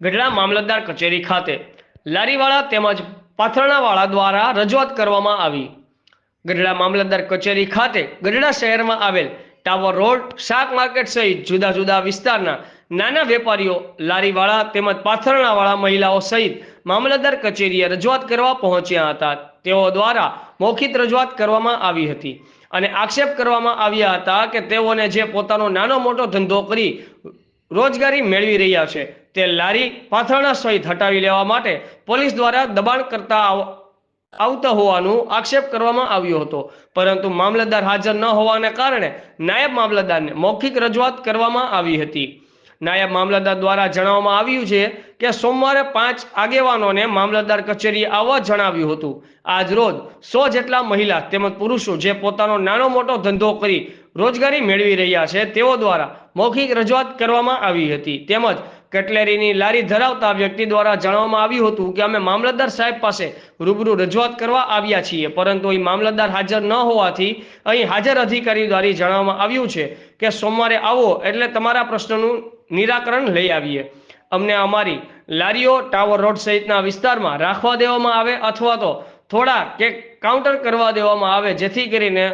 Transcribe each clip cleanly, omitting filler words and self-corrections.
ગઢડા મામલતદાર કચેરી ખાતે લારીવાળા તેમજ પાથરણાવાળા દ્વારા રજૂઆત કરવામાં આવી। ગઢડા મામલતદાર કચેરી ખાતે ગઢડા શહેરમાં આવેલ ટાવર રોડ, શાક માર્કેટ સહિત જુદા જુદા વિસ્તારના નાના વેપારીઓ, લારીવાળા તેમજ પાથરણાવાળા મહિલાઓ સહિત મામલતદાર કચેરીએ રજૂઆત કરવા પહોંચ્યા હતા। તેઓ દ્વારા મૌખિક રજૂઆત કરવામાં આવી હતી અને આક્ષેપ કરવામાં આવ્યા હતા કે તેઓને જે પોતાનો નાનો મોટો ધંધો કરી રોજગારી મેળવી રહ્યા છે તે લારી, પાથરણા સહિત હટાવી લેવા માટે પોલીસ દ્વારા દબાણ કરતા આવતા હોવાનું આક્ષેપ કરવામાં આવ્યો હતો, પરંતુ મામલતદાર હાજર ન હોવાને કારણે નાયબ મામલતદારને મૌખિક રજૂઆત કરવામાં આવી હતી। નાયબ મામલતદાર દ્વારા જણાવવામાં આવ્યું છે કે સોમવારે 5 આગેવાનોને મામલતદાર કચેરીએ આવવા જણાવ્યું હતું। આજ રોજ 100 જેટલા મહિલા તેમજ પુરુષો જે પોતાનો નાનો મોટો ધંધો કરી રોજગારી મેળવી રહ્યા છે તેઓ દ્વારા મૌખિક રજૂઆત કરવામાં આવી હતી। તેમજ કટલેરીની લારી ધરાવતા વ્યક્તિ દ્વારા જણાવવામાં આવ્યું હતું કે અમે મામલતદાર સાહેબ પાસે રૂબરૂ રજૂઆત કરવા આવ્યા છીએ, પરંતુ અહીં મામલતદાર હાજર ન હોવાથી અહીં હાજર અધિકારી દ્વારા જણાવવામાં આવ્યું છે કે સોમવારે આવો એટલે તમારા પ્રશ્નનું નિરાકરણ લઈ આવીએ। અમને અમારી લારીઓ ટાવર રોડ સહિતના વિસ્તારમાં રાખવા દેવામાં આવે અથવા તો થોડા કે કાઉન્ટર કરવા દેવામાં આવે, જેથી કરીને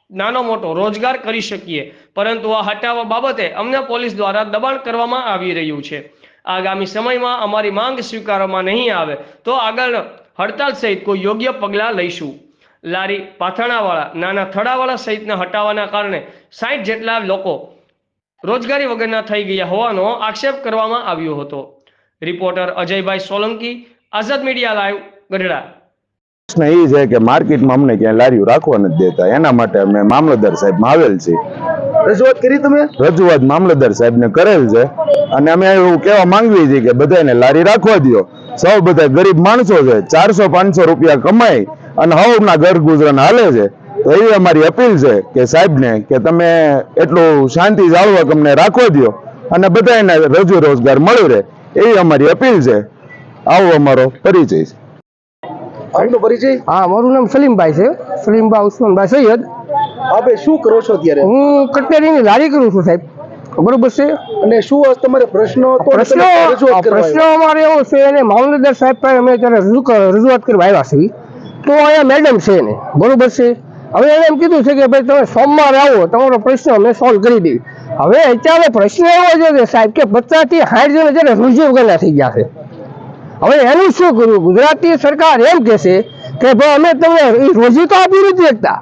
નાનો મોટો રોજગાર કરી શકીએ, પરંતુ આ હટાવવા બાબતે અમને પોલીસ દ્વારા દબાણ કરવામાં આવી રહ્યું છે। આગામી સમયમાં અમારી માંગ સ્વીકારવામાં નહીં આવે તો આગળ હડતાલ સહિત કોઈ યોગ્ય પગલાં લઈશું। લારી, પાથરણાવાળા, નાના થડાવાળા સહિતને હટાવવાના કારણે 60 જેટલા લોકો રોજગારી વગરના થઈ ગયા હોવાનો આક્ષેપ કરવામાં આવ્યો હતો। રિપોર્ટર અજયભાઈ સોલંકી, આઝાદ મીડિયા લાઈવ, ગઢડા। પ્રશ્ન એ છે કે માર્કેટમાં અમને ક્યાંય લારીઓ રાખવા નથી દેતા, એના માટે અમે મામલતદાર સાહેબમાં આવેલ છે। રજૂઆત કરી તમે? રજૂઆત મામલતદાર સાહેબને કરેલ છે અને અમે એવું કહેવા માંગીએ છીએ કે બધાને લારી રાખવા દો। સૌ બધા ગરીબ માણસો છે, 400-500 રૂપિયા કમાઈ અને હવના ઘર ગુજરાન હાલે છે, તો એવી અમારી અપીલ છે કે સાહેબને કે તમે એટલું શાંતિ જાળવક અમને રાખવા દો અને બધાને રોજી રોજગાર મળી રહે, એવી અમારી અપીલ છે। આવો અમારો પરિચય છે। આપનો પરિચય? હા, મારું નામ સલીમભાઈ છે, સલીમભાઈ ઉસ્માનભાઈ સૈયદ। આપે શું કરો છો અત્યારે? હું કટલેરીની લારી કરું છું સાહેબ, બરોબર છે। અને શું તમારે પ્રશ્નો પ્રશ્ન અમારે એવો છે અને મામલતદાર સાહેબ પાસે અમે ત્યારે રજૂઆત કરવા આવ્યા છીએ, તો અહીંયા મેડમ છે ને, બરોબર છે। હવે એને એમ કીધું છે કે ભાઈ તમે સોમવારે આવો, તમારો પ્રશ્ન અમે સોલ્વ કરી દઈએ। હવે અત્યારે પ્રશ્ન એવો છે કે સાહેબ કે 50 થી 60 જણ અત્યારે રોજી વગરના થઈ ગયા છે। હવે એનું શું કરવું? ગુજરાતી સરકાર એમ કે છે કે ભાઈ અમે તમને રોજી તો આપી નથી શકતા,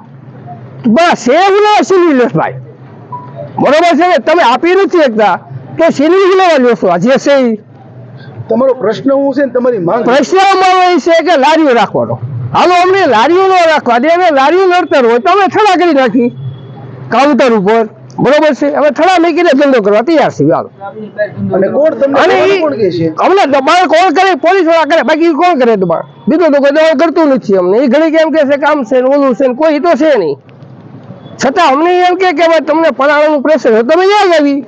બસ ભાઈ, બરોબર છે ને, તમે આપી નથી શકતા તો સિલિન્ડર લેવા લ્યો છો, જે છે તમારો પ્રશ્ન શું છે? તમારી માંગ? પ્રશ્ન અમારો એ છે કે લારીઓ રાખવાનો, હાલો અમને લારીઓ ન રાખવા દે, અમે લારીઓ નડતર હોય તો અમે થડા કરી નાખી કાઉન્ટર ઉપર, બરોબર છે। અમે થડા મૂકીને ધંધો કરવા તૈયાર છીએ। હાલો, અને કોણ તમને કોણ કહે છે? અમને દબાણ કોણ કરે? પોલીસ વાળા કરે, બાકી કોણ કરે દબાણ? બીજું તો કોઈ દબાણ કરતું નથી અમને। એ ઘણી કેમ કે છે કામ છે ને ઓલું છે ને, કોઈ તો છે નહીં, છતાં અમને એમ કે ભાઈ તમને પલાણાનું પ્રેશર હોય તમે યાદ આવી।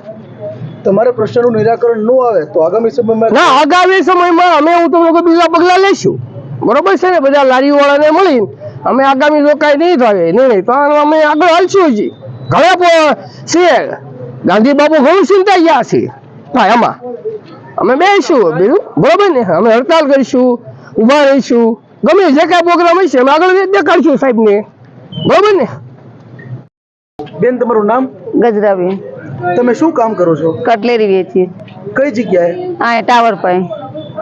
તમારા પ્રશ્નનું નિરાકરણ ન આવે તો આગામી સમયમાં? ના, આગામી સમયમાં અમે હું તમને બીજા પગલા લઈશું, બરોબર છે ને। બધા લારીઓ વાળાને મળી અમે આગામી લોકાય નહીં થાય નહીં તો અમે આગળ હાલશું। હજી ઘણા છે, ગાંધી બાપુ ઘણું ચિંતા ગયા છે, હા એમાં અમે બેસીશું બીજું, બરોબર ને। અમે હડતાલ કરીશું, ઉભા રહીશું, ગમે જે કાંઈ પ્રોગ્રામ હશે અમે આગળ દેખાડશું સાહેબને, બરોબર ને। બેન, તમારું નામ? ગજરાબેન। તમે શું કામ કરો છો? કટલેરી વેચીએ। કઈ જગ્યાએ? આ ટાવર પાસે।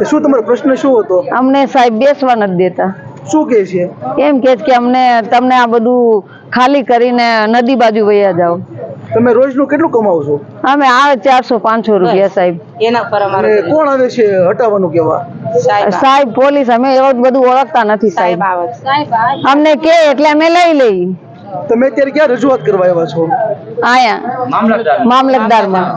શું તમારો પ્રશ્ન શું હતો? અમને સાહેબ બેસવા નથી દેતા। શું કહે છે? એમ કે છે કે અમને તમને આ બધું ખાલી કરીને નદી બાજુ વયા જાઓ। તમે રોજનું કેટલું કમાવો છો? અમે આવે 400-500 રૂપિયા સાહેબ। અને કોણ આવે છે હટાવવાનું કેવા? સાહેબ પોલીસ, અમે એવું બધું ઓળખતા નથી સાહેબ, અમને કે એટલે અમે લઈ લઈ। તમે અત્યારે ક્યાં રજૂઆત કરવા આવ્યા છો? આયા મામલતદારમાં।